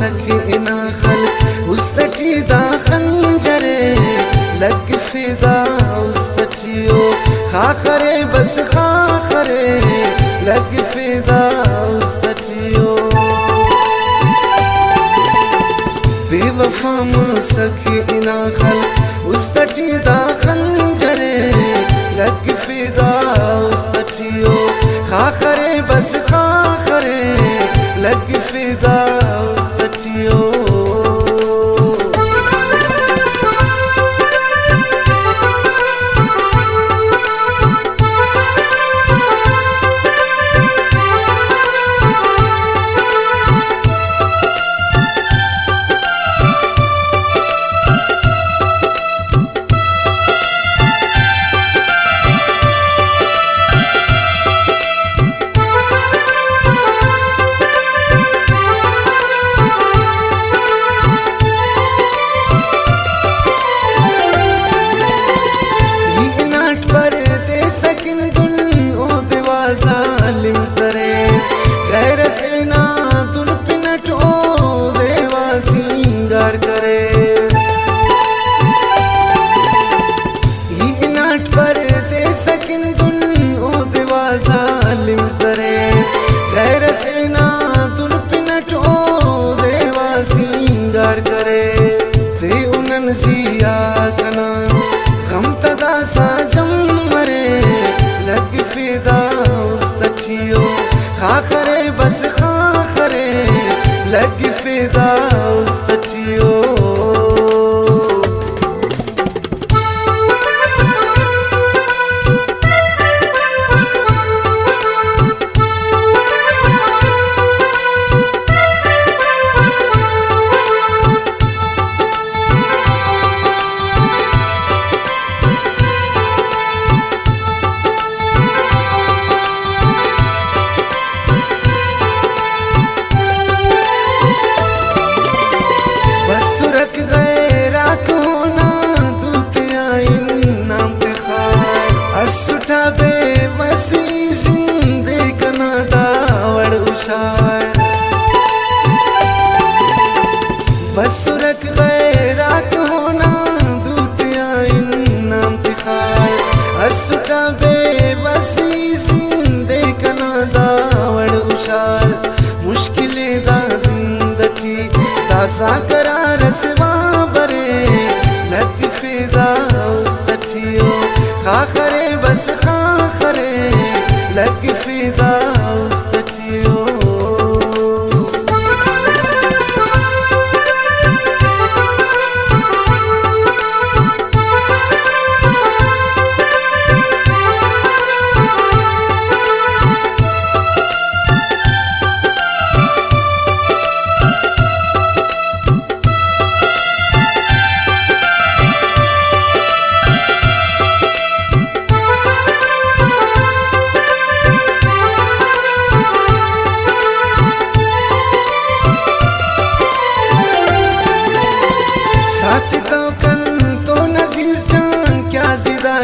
सके ना खल उस्तची दा खंजरे लग फिदा उस्तचियो खाखरे बस खाखरे लग फिदा उस्तचियो बेवफा सके ना खल उस्तची दा खंजरे लग फिदा उस्तचियो खाखरे बस खाखरे लग फिदा उस्तचियो सिया कना गम तदा साजम मरे लग फिदा उस्तचियो खाखरे बस खाखरे लग फिदा उस्तचियो बसुरक बैराक होना दूतिया इन नाम तिखार असुटा बेबसी जिंदे कना दावड़ उशार मुश्किले दा जिंदगी दासा करार रसवा बरे लग फिदा उस्तचियो खाखरे बस खाखरे लग फिदा उस्तचियो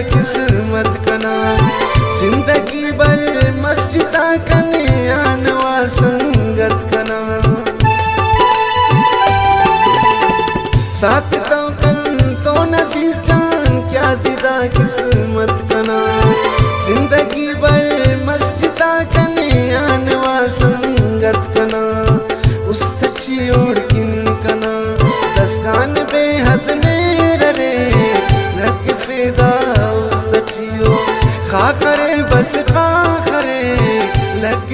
किस्मत कना जिंदगी भर मस्जिदा कने आनवा संगत कना साथ तो कन तो नजीज जान क्या जिदा किस्मत कना जिंदगी भर मस्जिदा कने आनवा संगत कना उस्तची और किन कना दस्कान बेहद मेरे रे लग फिदा खाखरे बस खाखरे लग